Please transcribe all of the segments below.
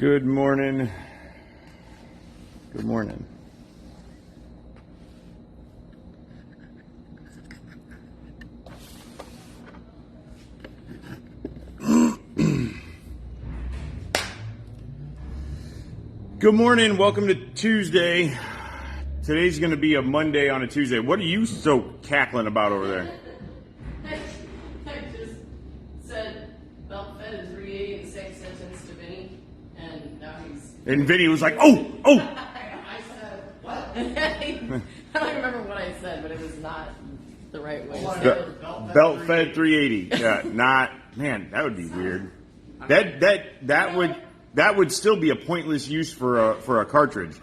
Good morning. Good morning. Good morning. Welcome to Tuesday. Today's going to be a Monday on a Tuesday. What are you so cackling about over there? I just said belt fed is reading the same sentence to Vinny, and now he's. And Vinny was like, "Oh." I said what? I don't remember what I said, but it was not the right way. Belt fed 380. Yeah, not man. That would be weird. That would still be a pointless use for a cartridge.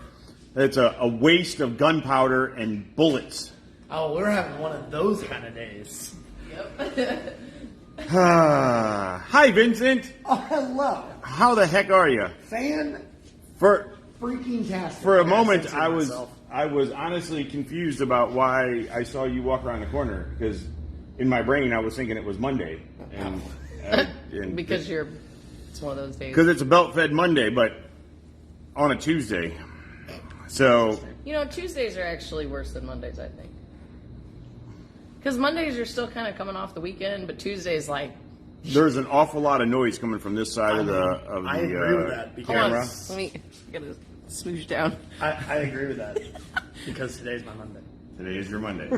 It's a waste of gunpowder and bullets. Oh, we're having one of those kind of days. Yep. Hi, Vincent. Oh, hello. How the heck are you? Freaking-tastic. For a moment, I was honestly confused about why I saw you walk around the corner, because in my brain I was thinking it was Monday, and Because it's one of those days. Because it's a belt-fed Monday, but on a Tuesday. So Tuesdays are actually worse than Mondays, I think. Because Mondays you're still kind of coming off the weekend, but Tuesdays like. There's an awful lot of noise coming from this side of the I agree with that camera. Let me get a smooch down. I agree with that because today's my Monday. Today is your Monday.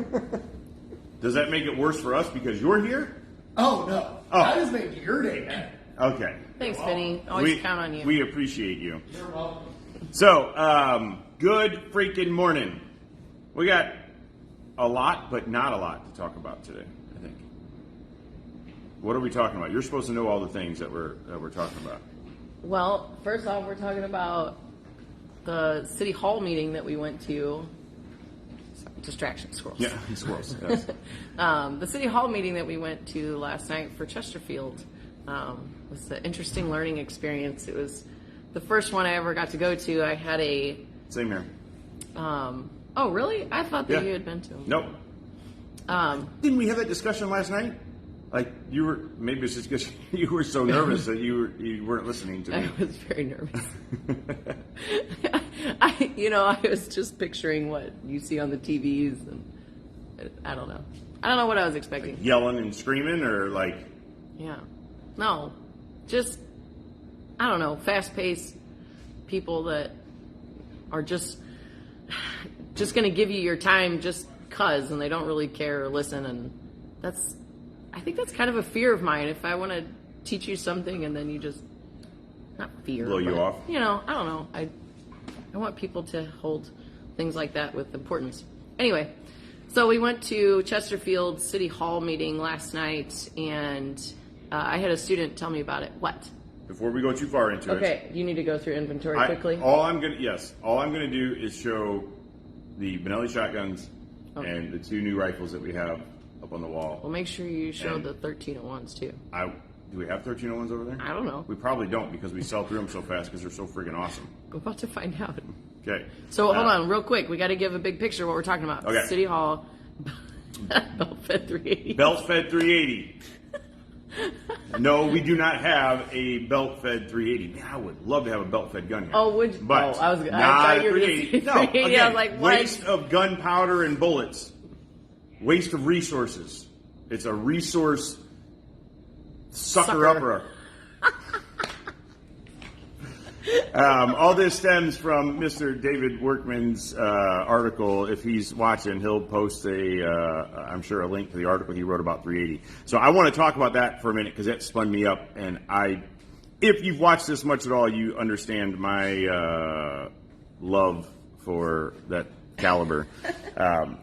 Does that make it worse for us because you're here? Oh no! That just made your day better. Okay. Thanks, Vinny. Always count on you. We appreciate you. You're welcome. So, good freaking morning. We got a lot, but not a lot to talk about today, I think. What are we talking about? You're supposed to know all the things that we're talking about. Well, first off, we're talking about the city hall meeting that we went to. Sorry, distraction, squirrels. Yeah, squirrels. Yes. The city hall meeting that we went to last night for Chesterfield was an interesting learning experience. It was the first one I ever got to go to. I had a... Same here. Oh, really? I thought that you had been to them. Nope. Didn't we have that discussion last night? Like you were, maybe it's just because you were so nervous that you weren't listening to me. I was very nervous. I was just picturing what you see on the TVs, and I don't know. I don't know what I was expecting. Like yelling and screaming, or like. Yeah. No. Just, I don't know, fast-paced people that are just going to give you your time just 'cause, and they don't really care or listen, and I think that's kind of a fear of mine. If I want to teach you something and then you just, not fear. Blow you off? I don't know. I want people to hold things like that with importance. Anyway, so we went to Chesterfield City Hall meeting last night, and I had a student tell me about it. What? Before we go too far into it. Okay, you need to go through inventory quickly. All I'm gonna do is show the Benelli shotguns and the two new rifles that we have up on the wall. Well, make sure you show the 1301s too. Do we have 1301s over there? I don't know. We probably don't, because we sell through them so fast because they're so freaking awesome. We're about to find out. Okay. So hold on, real quick. We got to give a big picture of what we're talking about. Okay. City Hall, belt-fed 380. Belt-fed 380. No, we do not have a belt-fed 380. Man, I would love to have a belt-fed gun here. Oh, would you? But I not thought you were 380. going to say 380. No, again, I was like, what? waste of gunpowder and bullets. Waste of resources. It's a resource sucker-upper. All this stems from Mr. David Workman's article. If he's watching, he'll post I'm sure, a link to the article he wrote about 380. So I want to talk about that for a minute because that spun me up. And if you've watched this much at all, you understand my love for that caliber.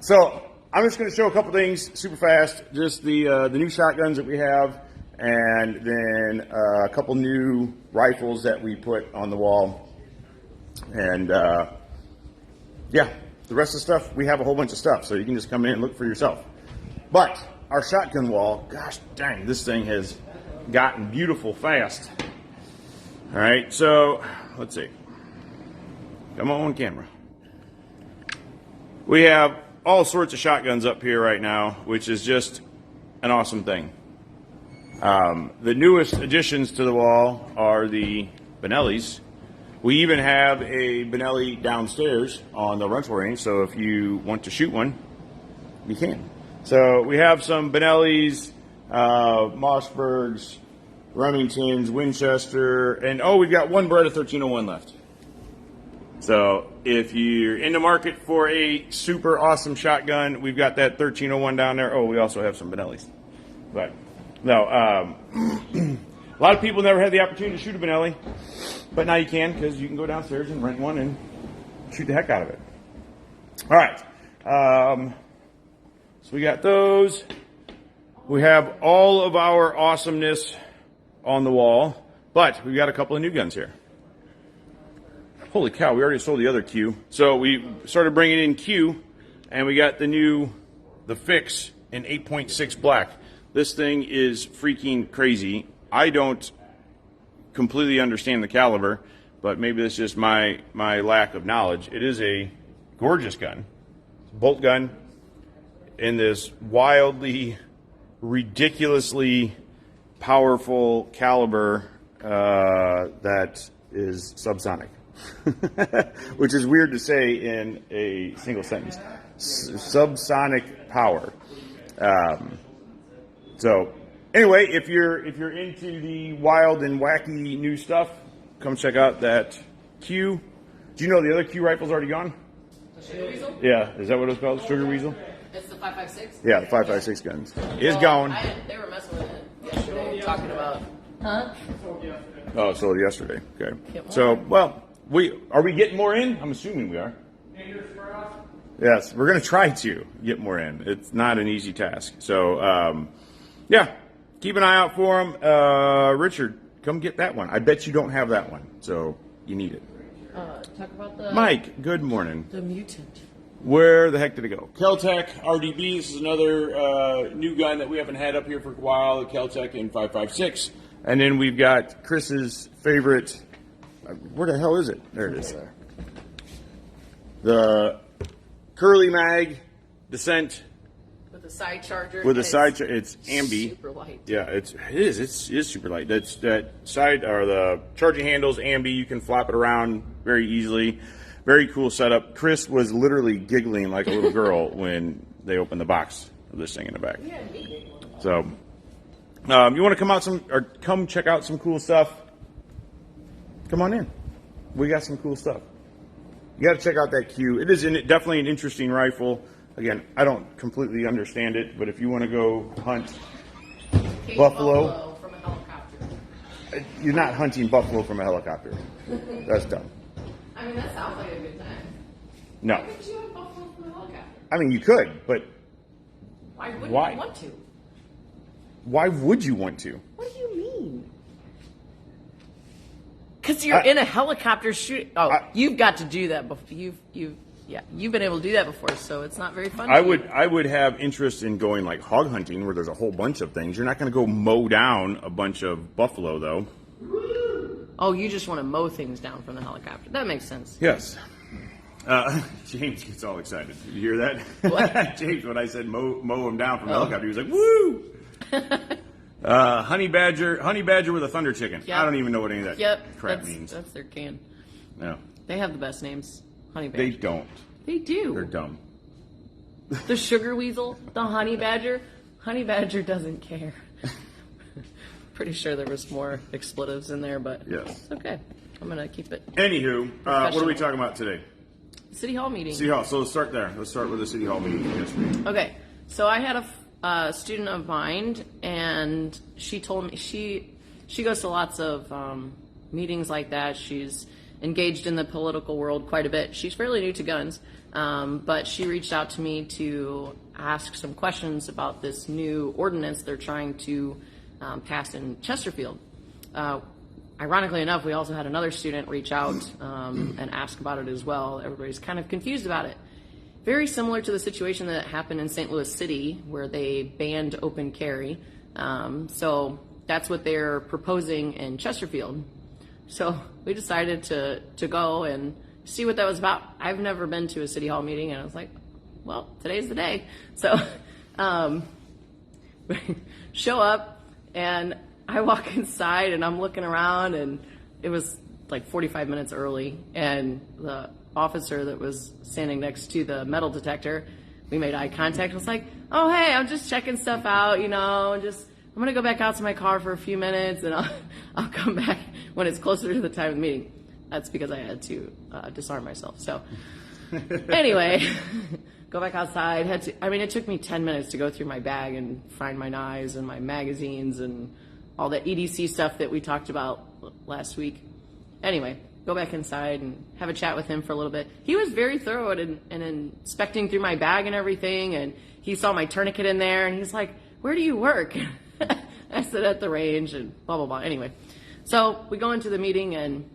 So I'm just going to show a couple things super fast. Just the new shotguns that we have, and then a couple new rifles that we put on the wall. And the rest of the stuff, we have a whole bunch of stuff, so you can just come in and look for yourself. But our shotgun wall, gosh dang, this thing has gotten beautiful fast. All right, so let's see. Come on camera. We have all sorts of shotguns up here right now, which is just an awesome thing. The newest additions to the wall are the Benellis, We even have a Benelli downstairs on the rental range, so if you want to shoot one, you can. So we have some Benellis, Mossbergs, Remingtons, Winchester, and we've got one Beretta 1301 left. So if you're in the market for a super awesome shotgun, we've got that 1301 down there. Oh, we also have some Benellis. But no, a lot of people never had the opportunity to shoot a Benelli, but now you can, because you can go downstairs and rent one and shoot the heck out of it. All right. So we got those. We have all of our awesomeness on the wall, but we've got a couple of new guns here. Holy cow, we already sold the other Q. So we started bringing in Q, and we got the Fix in 8.6 black. This thing is freaking crazy. I don't completely understand the caliber, but maybe that's just my lack of knowledge. It is a gorgeous gun. It's a bolt gun in this wildly, ridiculously powerful caliber that is subsonic. Which is weird to say in a single sentence. Subsonic power. So anyway, if you're into the wild and wacky new stuff, come check out that Q. Do you know the other Q rifle's already gone? The Sugar Weasel? Yeah, is that what it's called? Sugar Weasel? It's the 5.56? Yeah, the 5.56 guns. It's gone. They were messing with it yesterday, talking about, huh? Oh, sold yesterday. Okay. So, well, are we getting more in? I'm assuming we are. Yes, we're going to try to get more in. It's not an easy task. So, yeah, keep an eye out for them. Richard, come get that one. I bet you don't have that one, so you need it. Talk about the... Mike, good morning. The Mutant. Where the heck did it go? Keltec RDB. This is another new gun that we haven't had up here for a while. The Keltec in 5.56. And then we've got Chris's favorite... Where the hell is it? There it is. The Curly Mag Descent With a side charger. with a side charger. It's ambi. Super light. Yeah, it is. It is super light. That side or the charging handles ambi. You can flop it around very easily. Very cool setup. Chris was literally giggling like a little girl when they opened the box of this thing in the back. Yeah, So, you want to come check out some cool stuff? Come on in. We got some cool stuff. You got to check out that Q. It is definitely an interesting rifle. Again, I don't completely understand it, but if you want to go hunt buffalo from a helicopter. You're not hunting buffalo from a helicopter. That's dumb. I mean, that sounds like a good time. No. Why couldn't you hunt buffalo from a helicopter? I mean, you could, but Why wouldn't Why? you want to? why would you want to? What do you mean? Because you're in a helicopter shooting. Oh, you've got to do that before. You've been able to do that before, so it's not very fun. I would have interest in going like hog hunting where there's a whole bunch of things. You're not going to go mow down a bunch of buffalo, though. Oh, you just want to mow things down from the helicopter. That makes sense. Yes. James gets all excited. Did you hear that? What? James, when I said mow them down from the helicopter, he was like, "Woo!" Honey badger with a thunder chicken. Yep. I don't even know what any of that crap means. That's their can. No, They have the best names. Honey badger. they don't. They do. They're dumb. The sugar weasel, the honey badger. Honey badger doesn't care. Pretty sure there was more expletives in there, but Yes. it's okay. I'm gonna keep it. Anywho, what are we talking about today? City Hall meeting. City Hall. So let's start there. Let's start with the City Hall meeting yesterday. Okay, so I had a student of mine, and she told me she goes to lots of meetings like that. She's engaged in the political world quite a bit. She's fairly new to guns, but she reached out to me to ask some questions about this new ordinance they're trying to pass in Chesterfield. Ironically enough, we also had another student reach out and ask about it as well. Everybody's kind of confused about it. Very similar to the situation that happened in St. Louis City, where they banned open carry. So that's what they're proposing in Chesterfield. So we decided to go and see what that was about. I've never been to a City Hall meeting, and I was like, well, today's the day. So show up, and I walk inside, and I'm looking around, and it was like 45 minutes early, and the officer that was standing next to the metal detector, we made eye contact. I was like, oh, hey, I'm just checking stuff out, I'm going to go back out to my car for a few minutes, and I'll come back when it's closer to the time of the meeting. That's because I had to disarm myself. So anyway, go back outside. It took me 10 minutes to go through my bag and find my knives and my magazines and all the EDC stuff that we talked about last week. Anyway, go back inside and have a chat with him for a little bit. He was very thorough and inspecting through my bag and everything, and he saw my tourniquet in there, and he's like, where do you work? I said, at the range, and blah, blah, blah. Anyway, so we go into the meeting and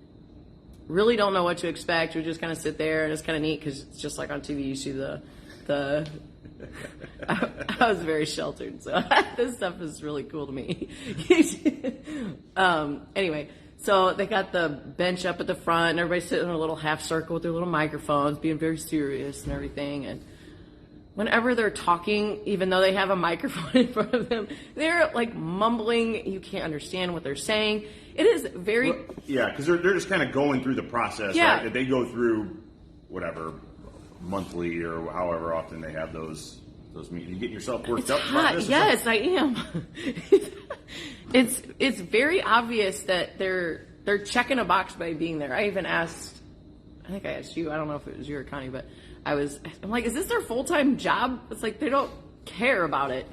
really don't know what to expect. We just kind of sit there, and it's kind of neat because it's just like on TV, you see the I was very sheltered, so this stuff is really cool to me. Anyway, so they got the bench up at the front, and everybody's sitting in a little half circle with their little microphones, being very serious and everything. And whenever they're talking, even though they have a microphone in front of them, they're like mumbling. You can't understand what they're saying. It is very... Well, yeah, because they're just kind of going through the process. Yeah. Right? They go through whatever, monthly or however often they have those meetings. You getting yourself worked up about this? Yes, I am. It's very obvious that they're checking a box by being there. I even asked, I think I asked you, I don't know if it was you or Connie, but I'm like, is this their full-time job? It's like they don't care about it.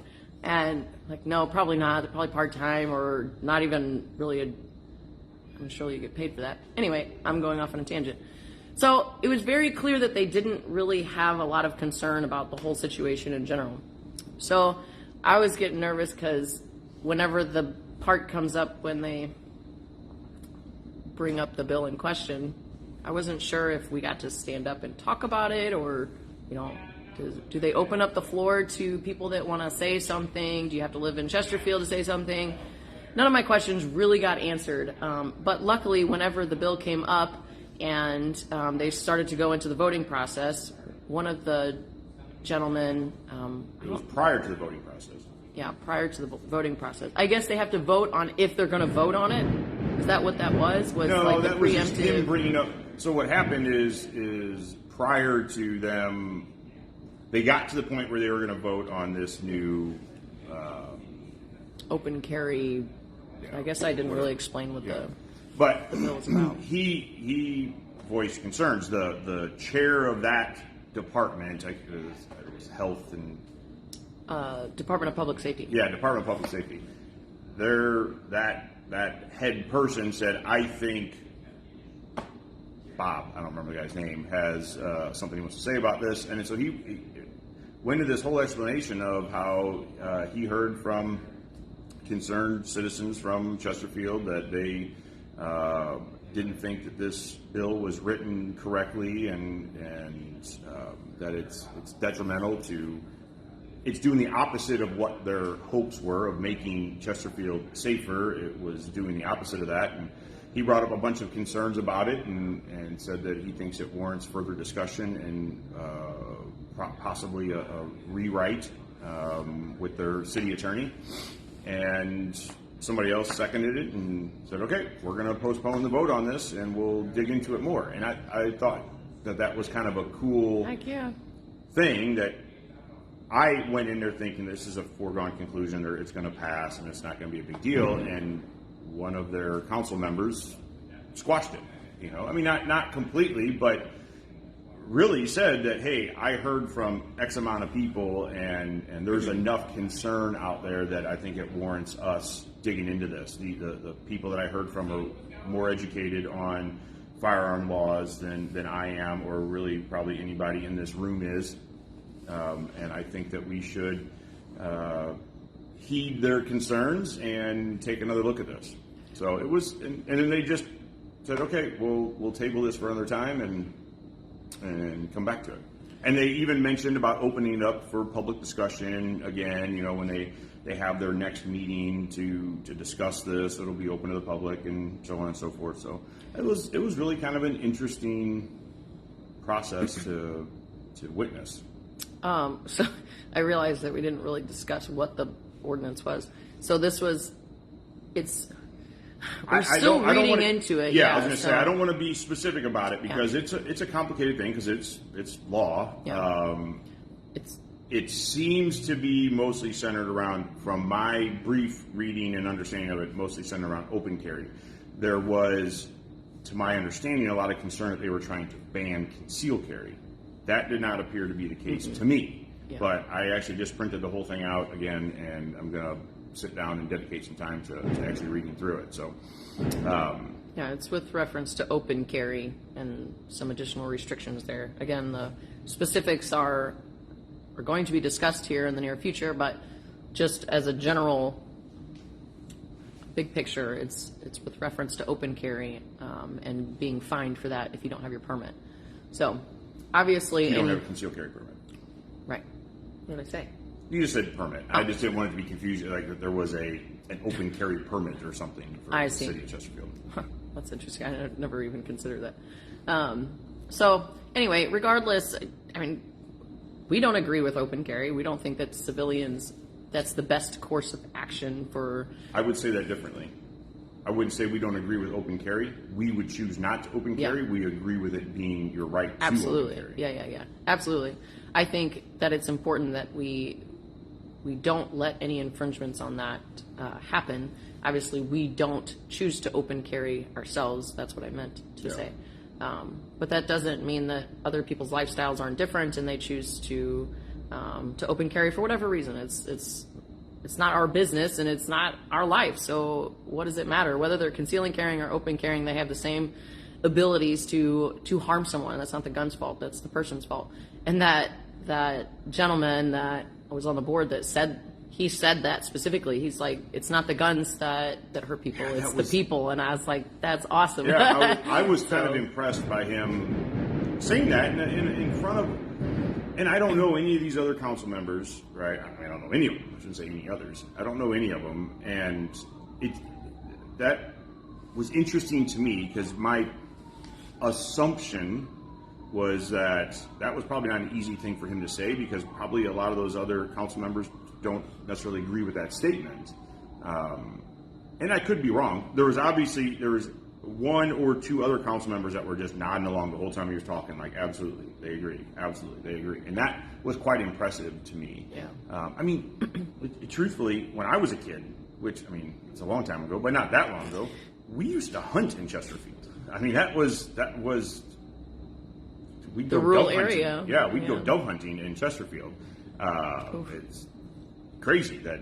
And like, no, probably not. They're probably part-time or not even really I'm sure you get paid for that. Anyway, I'm going off on a tangent. So it was very clear that they didn't really have a lot of concern about the whole situation in general. So I was getting nervous because whenever the part comes up when they bring up the bill in question, I wasn't sure if we got to stand up and talk about it, or, do they open up the floor to people that want to say something? Do you have to live in Chesterfield to say something? None of my questions really got answered. But luckily, whenever the bill came up and they started to go into the voting process, one of the gentlemen... it was prior to the voting process. Yeah, prior to the voting process. I guess they have to vote on if they're going to vote on it. Is that what that was? No, like that the was just preemptive? him bringing up. So what happened is prior to them, they got to the point where they were going to vote on this new open carry. I guess I didn't really explain what But the bill was about. he voiced concerns. The chair of that department, it was health and Department of Public Safety. Yeah, Department of Public Safety. That head person said, I think Bob, I don't remember the guy's name, has something he wants to say about this. And so he went into this whole explanation of how he heard from concerned citizens from Chesterfield that they didn't think that this bill was written correctly, and that it's detrimental to... It's doing the opposite of what their hopes were of making Chesterfield safer. It was doing the opposite of that. And he brought up a bunch of concerns about it and said that he thinks it warrants further discussion and possibly a rewrite with their city attorney. And somebody else seconded it and said, okay, we're going to postpone the vote on this and we'll dig into it more. And I thought that was kind of a cool thing that I went in there thinking this is a foregone conclusion, or it's going to pass and it's not going to be a big deal. And one of their council members squashed it. Not completely, but really said that, hey, I heard from X amount of people and there's enough concern out there that I think it warrants us digging into this. The people that I heard from are more educated on firearm laws than I am, or really probably anybody in this room is. And I think that we should heed their concerns and take another look at this. So it was, and then they just said, okay, we'll table this for another time and come back to it. And they even mentioned about opening it up for public discussion again. When they have their next meeting to discuss this, it'll be open to the public and so on and so forth. So it was really kind of an interesting process to witness. So I realized that we didn't really discuss what the ordinance was. So We're still reading into it. Yeah, I was going to so- say I don't want to be specific about it because it's a complicated thing because it's law. Yeah. It seems to be mostly centered around, from my brief reading and understanding of it, mostly centered around open carry. There was, to my understanding, a lot of concern that they were trying to ban concealed carry. That did not appear to be the case to me. Yeah. But I actually just printed the whole thing out again, and I'm going to sit down and dedicate some time to actually reading through it. So, Yeah, it's with reference to open carry and some additional restrictions there. Again, the specifics are going to be discussed here in the near future, but just as a general big picture, it's with reference to open carry and being fined for that if you don't have your permit. So, obviously, you don't have a concealed carry permit. Right. What did I say? You just said permit. I just didn't want it to be confused, like that there was an open carry permit or something for I the see. city of Chesterfield. Huh, that's interesting. I never even considered that. So anyway, regardless, I mean, we don't agree with open carry. We don't think that civilians, that's the best course of action for... I would say that differently. I wouldn't say we don't agree with open carry. We would choose not to open carry. Yeah. We agree with it being your right to Absolutely. open carry. Yeah. Absolutely. I think that it's important that we don't let any infringements on that happen. Obviously, we don't choose to open carry ourselves. That's what I meant to say. But that doesn't mean that other people's lifestyles aren't different and they choose to open carry for whatever reason. It's not our business and it's not our life. So what does it matter? Whether they're concealing carrying or open carrying, they have the same abilities to harm someone. That's not the gun's fault. That's the person's fault. And that gentleman that was on the board that said that specifically. He's like, it's not the guns that hurt people, it's the people. And I was like, that's awesome. Yeah, I was kind of impressed by him saying that in front of, and I don't know any of these other council members, right? I don't know any of them. I shouldn't say any others. I don't know any of them. And that was interesting to me because my assumption was that was probably not an easy thing for him to say because probably a lot of those other council members don't necessarily agree with that statement. And I could be wrong. There was one or two other council members that were just nodding along the whole time he was talking, like, absolutely, they agree. Absolutely, they agree. And that was quite impressive to me. Yeah. I mean, wetruthfully, when I was a kid, which, I mean, it's a long time ago, but not that long ago, we used to hunt in Chesterfield. I mean, that was we'd the go rural dove hunting. area. Yeah, we'd go dove hunting in Chesterfield. It's crazy that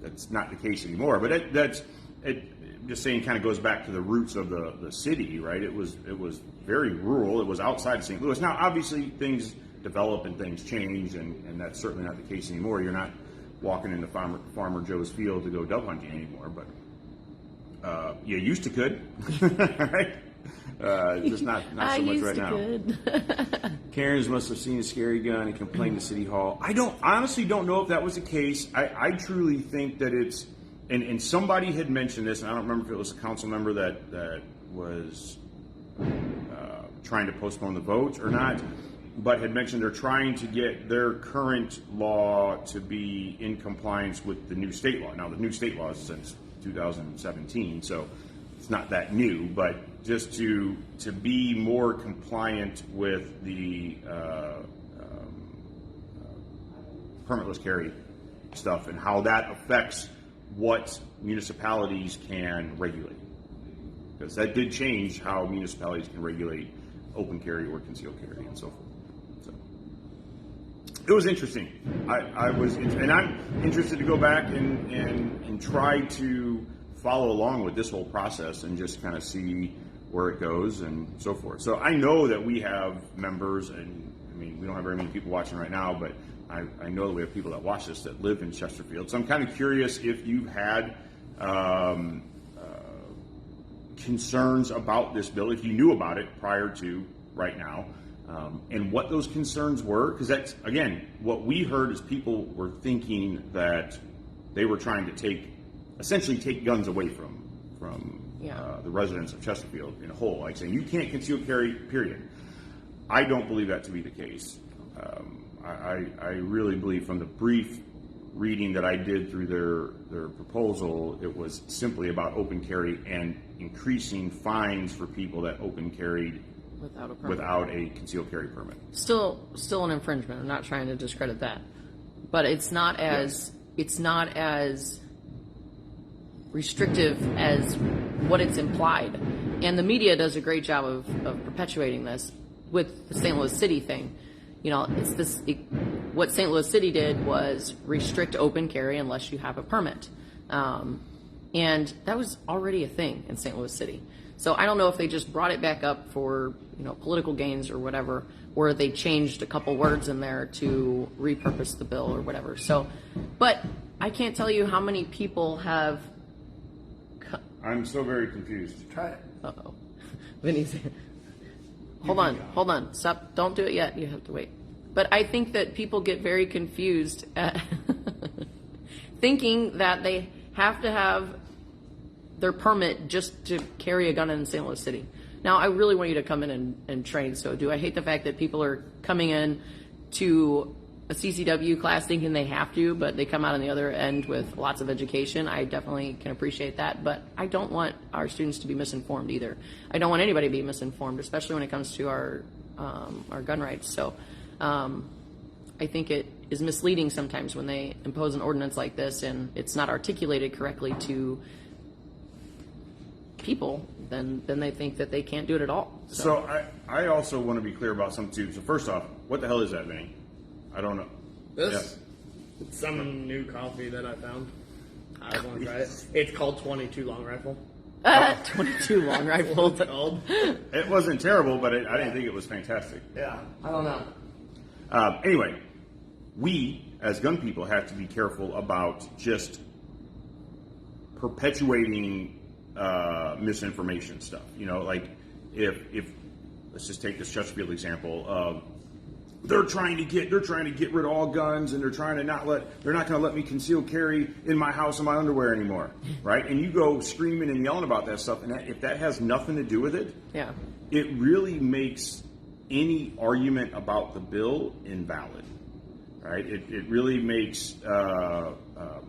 that's not the case anymore. But that's just saying, kind of goes back to the roots of the city, right? It was very rural. It was outside of St. Louis. Now, obviously, things develop and things change, and that's certainly not the case anymore. You're not walking into Farmer Joe's field to go dove hunting anymore, but you used to could, right? Just not so much right now. Karens must have seen a scary gun and complained to City Hall. I honestly don't know if that was the case. I truly think that it's, and somebody had mentioned this, and I don't remember if it was a council member that was trying to postpone the vote or not, but had mentioned they're trying to get their current law to be in compliance with the new state law. Now, the new state law is since 2017, so it's not that new, but just to be more compliant with the permitless carry stuff and how that affects what municipalities can regulate. Because that did change how municipalities can regulate open carry or concealed carry and so forth. So it was interesting. And I'm interested to go back and try to follow along with this whole process and just kind of see where it goes and so forth. So I know that we have members, and I mean, we don't have very many people watching right now, but I know that we have people that watch this that live in Chesterfield. So I'm kind of curious if you've had concerns about this bill, if you knew about it prior to right now, and what those concerns were, because that's, again, what we heard is people were thinking that they were trying to essentially take guns away from the residents of Chesterfield in a whole, like saying you can't conceal carry, period. I don't believe that to be the case. I really believe from the brief reading that I did through their proposal, it was simply about open carry and increasing fines for people that open carried without a concealed carry permit. Still an infringement. I'm not trying to discredit that, but it's not as restrictive as what it's implied. And the media does a great job of perpetuating this with the St. Louis City thing. You know, what St. Louis City did was restrict open carry unless you have a permit. And that was already a thing in St. Louis City. So I don't know if they just brought it back up for, political gains or whatever, or they changed a couple words in there to repurpose the bill or whatever. So, but I can't tell you how many people have. I'm so very confused. Try it. Uh-oh. Vinny's. Hold on. Stop. Don't do it yet. You have to wait. But I think that people get very confused at thinking that they have to have their permit just to carry a gun in St. Louis City. Now, I really want you to come in and train. So do I hate the fact that people are coming in to a CCW class thinking they have to, but they come out on the other end with lots of education. I definitely can appreciate that, but I don't want our students to be misinformed either. I don't want anybody to be misinformed, especially when it comes to our gun rights. So I think it is misleading sometimes when they impose an ordinance like this and it's not articulated correctly to people, then they think that they can't do it at all. So I also want to be clear about something too. So first off, what the hell is that, Vinny? I don't know. This? It's some new coffee that I found. I want to try it. It's called 22 Long Rifle. 22 Long Rifle. It's called. It wasn't terrible, but I didn't think it was fantastic. Yeah. I don't know. Anyway, we as gun people have to be careful about just perpetuating misinformation stuff. Like if let's just take this Chesterfield example of they're trying to get rid of all guns and they're not going to let me conceal carry in my house in my underwear anymore, right? And you go screaming and yelling about that stuff, and if that has nothing to do with it, yeah, it really makes any argument about the bill invalid, right? It really makes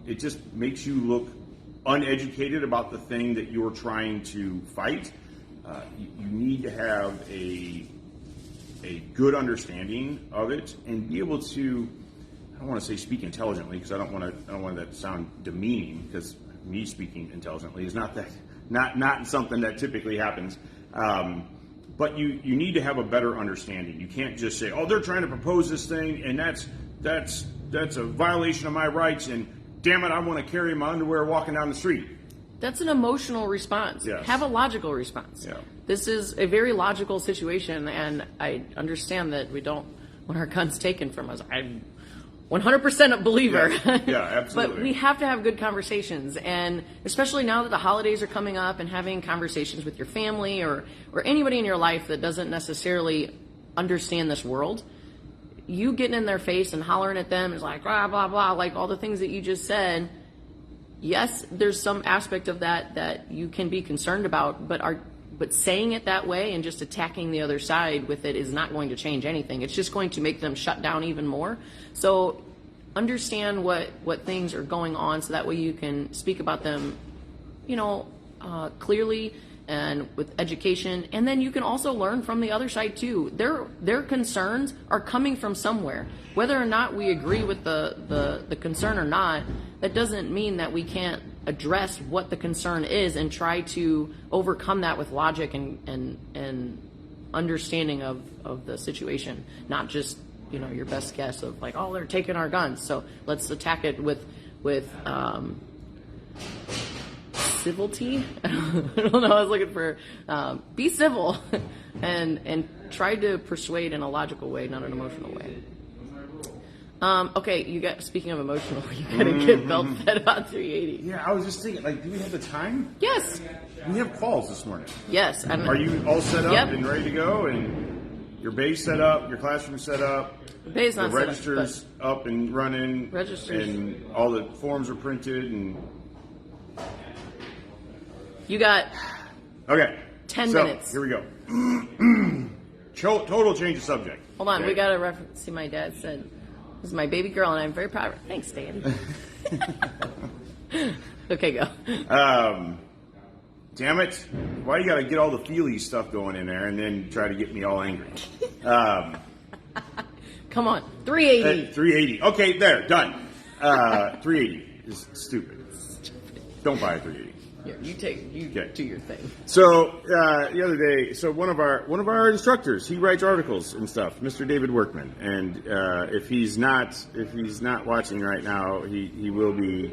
it just makes you look uneducated about the thing that you're trying to fight. You need to have a good understanding of it and be able to, I don't want to say speak intelligently because I don't want that to sound demeaning, because me speaking intelligently is not something that typically happens. But you need to have a better understanding. You can't just say, oh, they're trying to propose this thing and that's a violation of my rights, and damn it, I want to carry my underwear walking down the street. That's an emotional response. Yes. Have a logical response. Yeah. This is a very logical situation, and I understand that we don't want our guns taken from us. I'm 100% a believer. Yeah, absolutely. But we have to have good conversations, and especially now that the holidays are coming up, and having conversations with your family or anybody in your life that doesn't necessarily understand this world. You getting in their face and hollering at them is like, blah, blah, blah, like all the things that you just said. Yes, there's some aspect of that you can be concerned about, but saying it that way and just attacking the other side with it is not going to change anything. It's just going to make them shut down even more. So understand what things are going on, so that way you can speak about them, clearly and with education. And then you can also learn from the other side too. Their concerns are coming from somewhere. Whether or not we agree with the concern or not, that doesn't mean that we can't address what the concern is and try to overcome that with logic and understanding of the situation, not just your best guess of like, oh, they're taking our guns, so let's attack it with civility. I don't know. I was looking for be civil and try to persuade in a logical way, not an emotional way. Okay, speaking of emotional, you gotta get belt fed about 380. Yeah, I was just thinking, do we have the time? Yes. We have calls this morning. Yes. Are you all set up Yep. and ready to go? And your base set up, your classroom set up, The bay's not the set up, registers up and running, Registers. and all the forms are printed, and You got okay. 10 so, minutes. Here we go. Total change of subject. Hold on, Okay. we got to reference. See, my dad said, This is my baby girl, and I'm very proud of her. Thanks, Dan. Okay, go. Damn it. Why you got to get all the feely stuff going in there and then try to get me all angry? Come on. 380. 380. Okay, there. Done. 380 is stupid. Don't buy a 380. Here, you Okay. do your thing. So the other day, one of our instructors, he writes articles and stuff, Mr. David Workman, and if he's not watching right now, he will be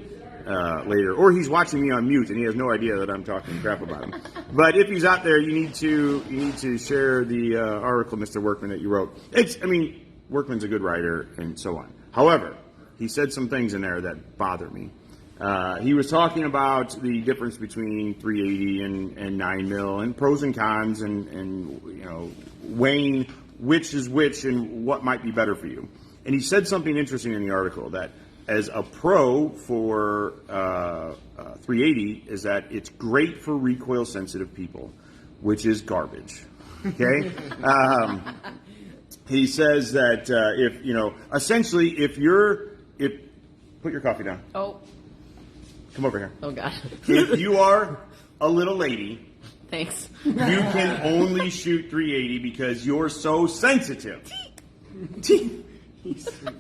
later, or he's watching me on mute and he has no idea that I'm talking crap about him. But if he's out there, you need to share the article, Mr. Workman, that you wrote. Workman's a good writer and so on. However, he said some things in there that bother me. He was talking about the difference between 380 and 9mm and pros and cons and weighing which is which and what might be better for you. And he said something interesting in the article that as a pro for 380 is that it's great for recoil sensitive people, which is garbage. Okay? He says that put your coffee down. Oh. Come over here. Oh, God. If you are a little lady, Thanks. you can only shoot 380 because you're so sensitive.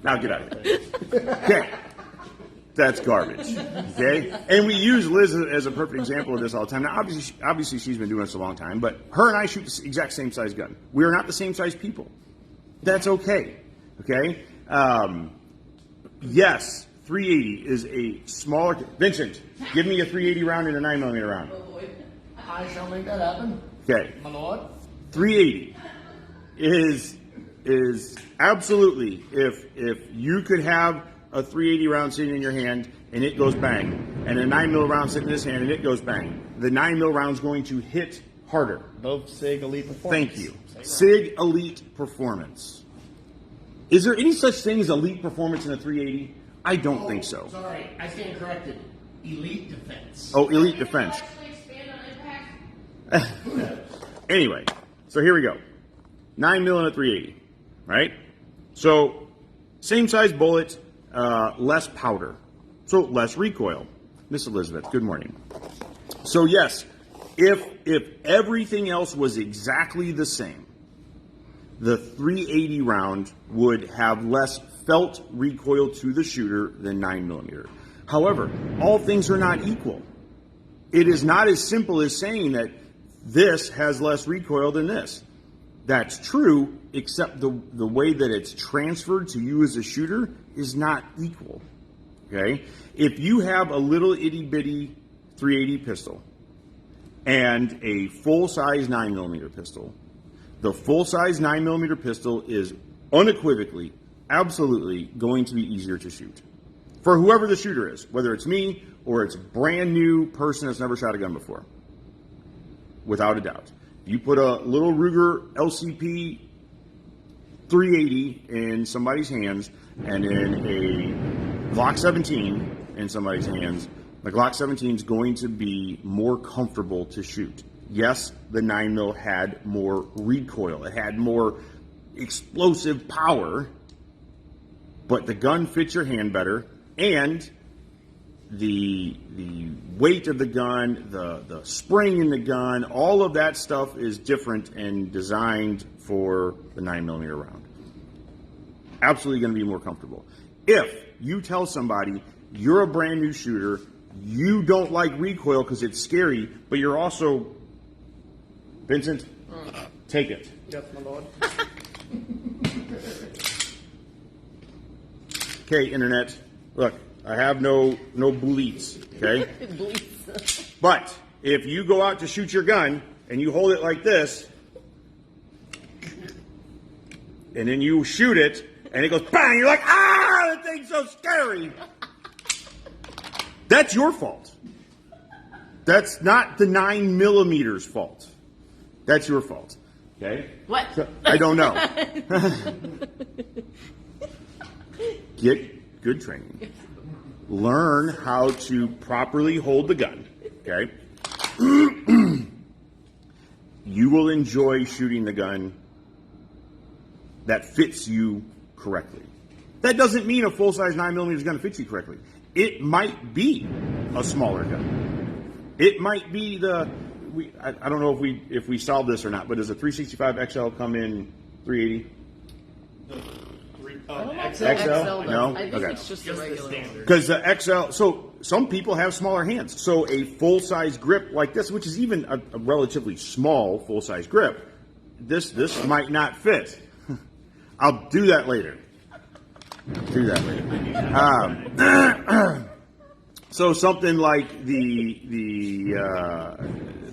Now get out of here. Okay. That's garbage. Okay? And we use Liz as a perfect example of this all the time. Now, obviously she's been doing this a long time, but her and I shoot the exact same size gun. We are not the same size people. That's okay. Okay? Yes, 380 is a smaller... Vincent, give me a 380 round and a 9mm round. Oh, boy. I shall make that happen, Okay. my lord. 380 is absolutely, if you could have a 380 round sitting in your hand and it goes bang, and a 9mm round sitting in this hand and it goes bang, the 9mm round's going to hit harder. Both SIG Elite Performance. Thank you. SIG Elite Performance. Is there any such thing as Elite Performance in a 380? I don't think so. Sorry, I stand corrected. Elite Defense. Oh, Elite Defense. Anyway, so here we go. 9mm and a 380, right? So, same size bullet, less powder, so less recoil. Miss Elizabeth, good morning. So yes, if everything else was exactly the same, the 380 round would have less felt recoil to the shooter than 9mm. However, all things are not equal. It is not as simple as saying that this has less recoil than this. That's true, except the way that it's transferred to you as a shooter is not equal. Okay? If you have a little itty-bitty 380 pistol and a full-size 9mm pistol, the full-size 9mm pistol is unequivocally, absolutely going to be easier to shoot. For whoever the shooter is, whether it's me or it's a brand new person that's never shot a gun before. Without a doubt. You put a little Ruger LCP 380 in somebody's hands and then a Glock 17 in somebody's hands, the Glock 17 is going to be more comfortable to shoot. Yes, the 9mm had more recoil. It had more explosive power, but the gun fits your hand better, and the weight of the gun, the spring in the gun, all of that stuff is different and designed for the 9mm round. Absolutely going to be more comfortable. If you tell somebody you're a brand new shooter, you don't like recoil because it's scary, but you're also... Vincent, take it. Yes, my lord. Okay, Internet, look, I have no bleats, okay? Bleeds. But if you go out to shoot your gun and you hold it like this, and then you shoot it, and it goes bang, you're like, ah, that thing's so scary. That's your fault. That's not the 9mm's fault. That's your fault. Okay? What? So, I don't know. Get good training. Learn how to properly hold the gun. Okay? You will enjoy shooting the gun that fits you correctly. That doesn't mean a full-size 9mm is going to fit you correctly. It might be a smaller gun. It might be I don't know if we solved this or not, but does a 365 XL come in 380? XL? No? I think Okay. it's just the Just the regular. standard. Because the XL, so some people have smaller hands. So a full-size grip like this, which is even a relatively small full-size grip, this might not fit. I'll do that later. So something like the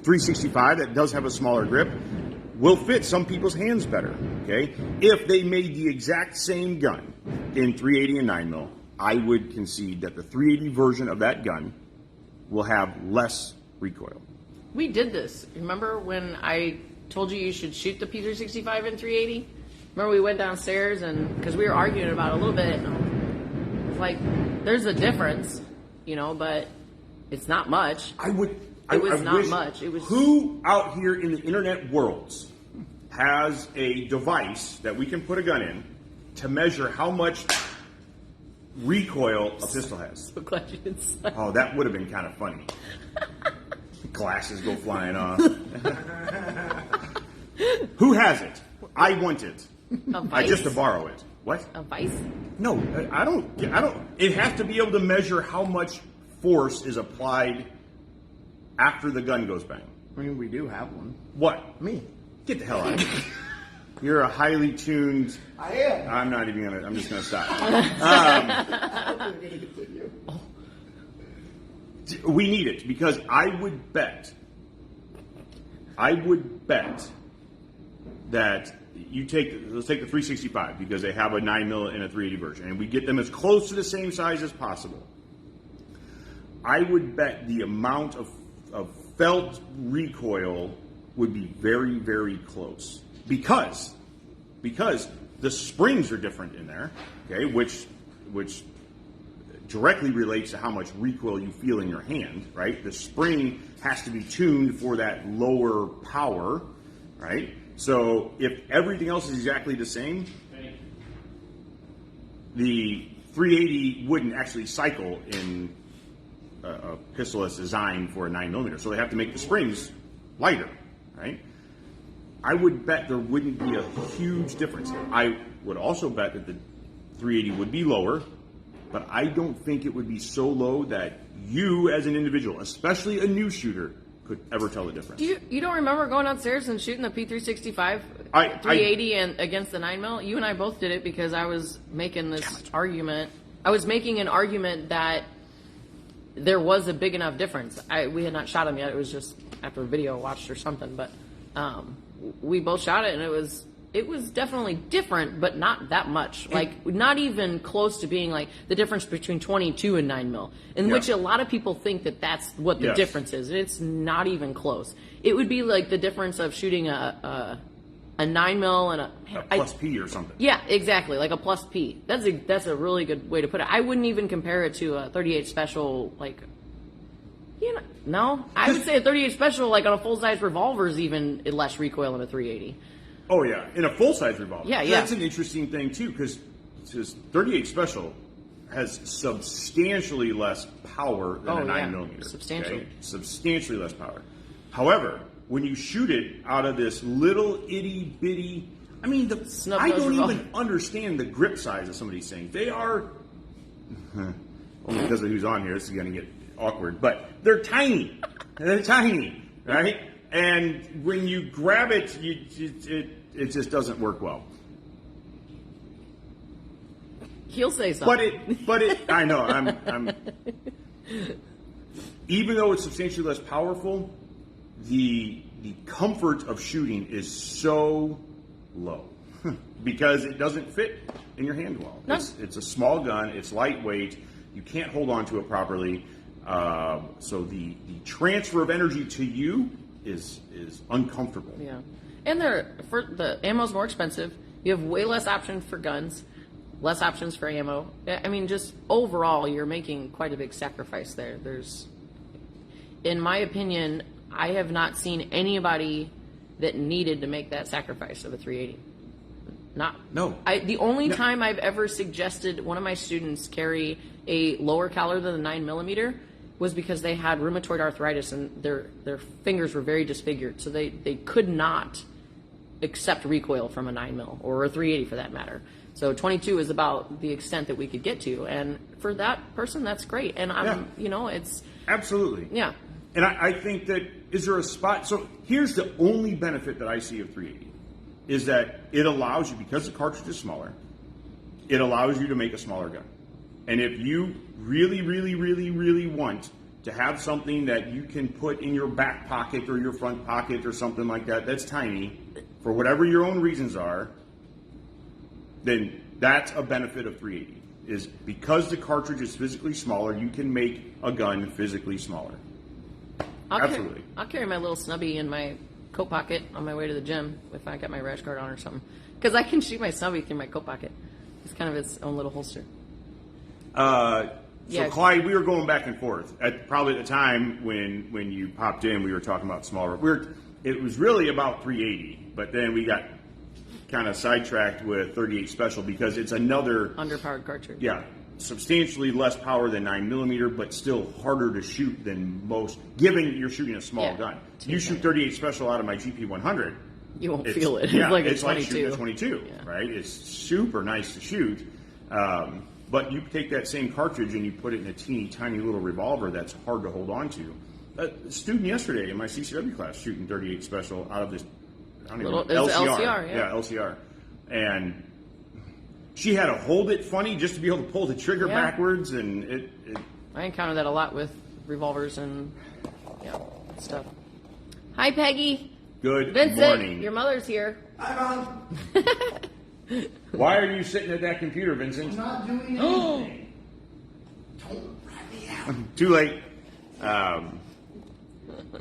365 that does have a smaller grip will fit some people's hands better. Okay, if they made the exact same gun in 380 and 9mm, I would concede that the 380 version of that gun will have less recoil. We did this. Remember when I told you should shoot the P365 in 380? Remember we went downstairs and because we were arguing about it a little bit. And it's like there's a difference, but it's not much. It was not much. It was who out here in the internet worlds has a device that we can put a gun in to measure how much recoil a pistol has. so glad you didn't say. Oh, that would have been kind of funny. Glasses go flying off. Who has it? I want it. I just to borrow it. What? A vice? No, I don't. It has to be able to measure how much force is applied after the gun goes bang. I mean, we do have one. What? Me. Get the hell out of here. You're a highly tuned. I am. I'm not even gonna. I'm just gonna stop. We need it because I would bet that let's take the 365 because they have a 9mm and a 380 version, and we get them as close to the same size as possible. I would bet the amount of felt recoil would be very, very close because the springs are different in there, okay, which directly relates to how much recoil you feel in your hand, right? The spring has to be tuned for that lower power, right? So if everything else is exactly the same, the 380 wouldn't actually cycle in a pistol that's designed for a 9mm. So they have to make the springs lighter, right? I would bet there wouldn't be a huge difference. I would also bet that the 380 would be lower, but I don't think it would be so low that you as an individual, especially a new shooter, could ever tell the difference. You don't remember going downstairs and shooting the P365 I 380 and against the 9mm? You and I both did it because I was making this argument. I was making an argument that there was a big enough difference. We had not shot them yet. It was just after a video watched or something. But we both shot it, and it was definitely different, but not that much. Like not even close to being like the difference between 22 and 9mm, in which a lot of people think that that's what the difference is. It's not even close. It would be like the difference of shooting a 9mm and a plus P or something. Yeah, exactly, like a plus P. That's a really good way to put it. I wouldn't even compare it to a 38 special, like, no. I would say a 38 special, like on a full-size revolver, is even less recoil than a 380. Oh yeah, in a full-size revolver. Yeah. That's an interesting thing too, because 38 special has substantially less power than a 9mm. Substantially. Okay? Substantially less power. However, when you shoot it out of this little itty bitty, I mean, I don't even understand the grip size of some of these things. They are, only because of who's on here, this is going to get awkward, but they're tiny. They're tiny, right? And when you grab it, it just doesn't work well. He'll say something. But it. I know. I'm. Even though it's substantially less powerful, the comfort of shooting is so low because it doesn't fit in your hand well. No. It's a small gun. It's lightweight. You can't hold on to it properly. So the transfer of energy to you is uncomfortable. Yeah, and the ammo's more expensive. You have way less options for guns, less options for ammo. I mean, just overall, you're making quite a big sacrifice there. In my opinion, I have not seen anybody that needed to make that sacrifice of a 380. Not No. The only time I've ever suggested one of my students carry a lower caliber than the 9mm was because they had rheumatoid arthritis and their fingers were very disfigured, so they could not accept recoil from a 9mm or a 380 for that matter. So 22 is about the extent that we could get to, and for that person, that's great. And it's absolutely. Yeah. And I think that, is there a spot? So here's the only benefit that I see of 380 is that it allows you, because the cartridge is smaller, it allows you to make a smaller gun. And if you really, really, really, really want to have something that you can put in your back pocket or your front pocket or something like that, that's tiny, for whatever your own reasons are, then that's a benefit of 380. Is because the cartridge is physically smaller, you can make a gun physically smaller. Absolutely. I'll carry my little snubby in my coat pocket on my way to the gym if I got my rash guard on or something. Because I can shoot my snubby through my coat pocket. It's kind of its own little holster. So Clyde, we were going back and forth. At probably the time when you popped in, we were talking about smaller. It was really about 380, but then we got kind of sidetracked with 38 Special because it's another underpowered cartridge. Yeah, substantially less power than 9mm, but still harder to shoot than most, given you're shooting a small gun. You shoot 38 Special out of my GP100. You won't feel it. Yeah, it's it's like like shooting a 22, right? It's super nice to shoot. But you take that same cartridge and you put it in a teeny tiny little revolver that's hard to hold on to. A student yesterday in my CCW class shooting 38 Special out of this LCR. Yeah, LCR. And she had to hold it funny just to be able to pull the trigger backwards, and it I encounter that a lot with revolvers and stuff. Hi, Peggy. Good Vincent, morning. your mother's here. Hi, Mom. Why are you sitting at that computer, Vincent? I'm not doing anything. Don't write me out. Too late.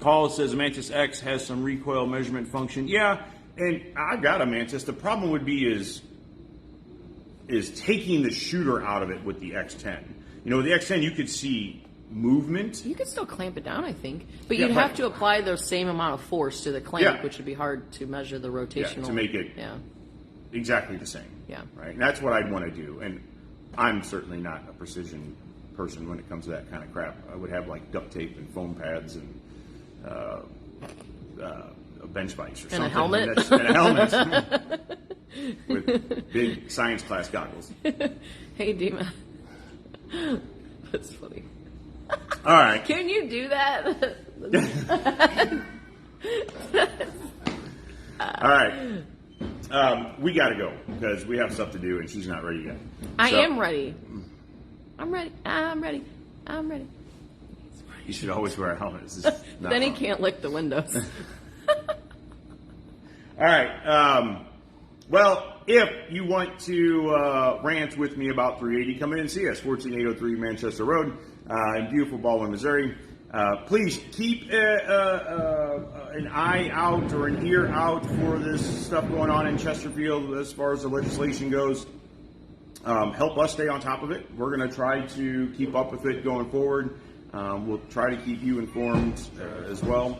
Paul says Mantis X has some recoil measurement function. Yeah, and I've got a Mantis. The problem would be is taking the shooter out of it with the X10. You know, with the X10 you could see movement. You could still clamp it down, I think, but you'd have to apply the same amount of force to the clamp, which would be hard to measure the rotational. To make it exactly the same. Yeah. Right. And that's what I'd want to do. And I'm certainly not a precision person when it comes to that kind of crap. I would have like duct tape and foam pads and bench spikes or something. And a helmet. And a helmet. With big science class goggles. Hey, Dima. That's funny. All right. Can you do that? All right. We got to go because we have stuff to do and she's not ready yet. I am ready. I'm ready. You should always wear a helmet. Then he can't lick the windows. All right. Well, if you want to rant with me about 380, come in and see us, 14803 Manchester Road in beautiful Baldwin, Missouri. Please keep an eye out or an ear out for this stuff going on in Chesterfield as far as the legislation goes. Help us stay on top of it. We're going to try to keep up with it going forward. We'll try to keep you informed as well.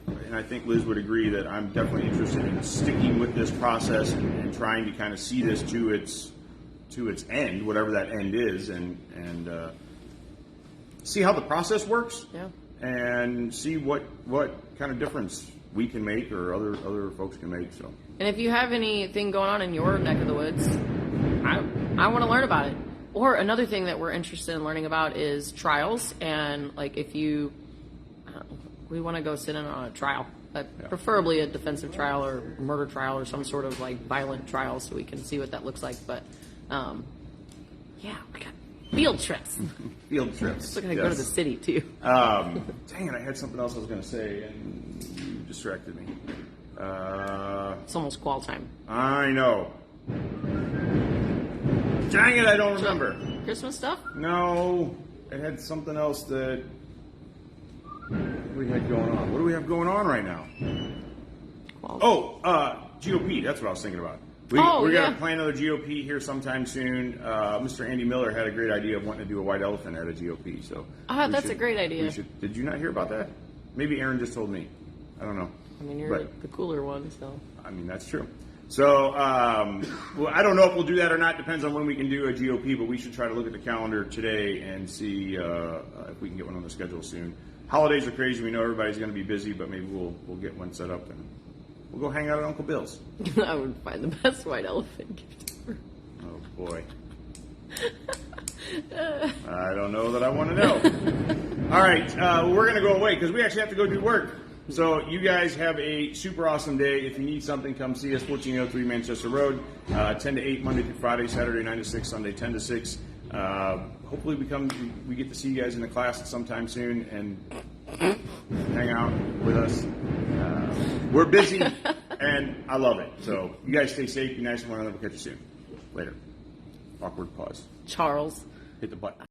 And I think Liz would agree that I'm definitely interested in sticking with this process and trying to kind of see this to its end, whatever that end is, and see how the process works, and see what kind of difference we can make or other folks can make. So, and if you have anything going on in your neck of the woods, I want to learn about it. Or another thing that we're interested in learning about is trials, and like if you. We want to go sit in on a trial, preferably a defensive trial or murder trial or some sort of like violent trial, so we can see what that looks like. But we got field trips. Field trips. Still gonna go to the city too. Dang it! I had something else I was going to say, and you distracted me. It's almost qual time. I know. Dang it! I don't remember. Christmas stuff? No, it had something else that. What do we have going on? What do we have going on right now? GOP. That's what I was thinking about. We're going to plan another GOP here sometime soon. Mr. Andy Miller had a great idea of wanting to do a white elephant at a GOP. So that's a great idea. Did you not hear about that? Maybe Aaron just told me. I don't know. I mean, you're the cooler one, so. I mean, that's true. So well, I don't know if we'll do that or not. Depends on when we can do a GOP, but we should try to look at the calendar today and see if we can get one on the schedule soon. Holidays are crazy. We know everybody's going to be busy, but maybe we'll get one set up and we'll go hang out at Uncle Bill's. I would find the best white elephant gift ever. Oh boy. I don't know that I want to know. All right, we're going to go away because we actually have to go do work. So you guys have a super awesome day. If you need something, come see us, 1403 Manchester Road, 10 to 8, Monday through Friday, Saturday 9 to 6, Sunday 10 to 6. Hopefully we get to see you guys in the class sometime soon and hang out with us. We're busy, and I love it. So you guys stay safe, be nice to one another. We'll catch you soon. Later. Awkward pause. Charles. Hit the button.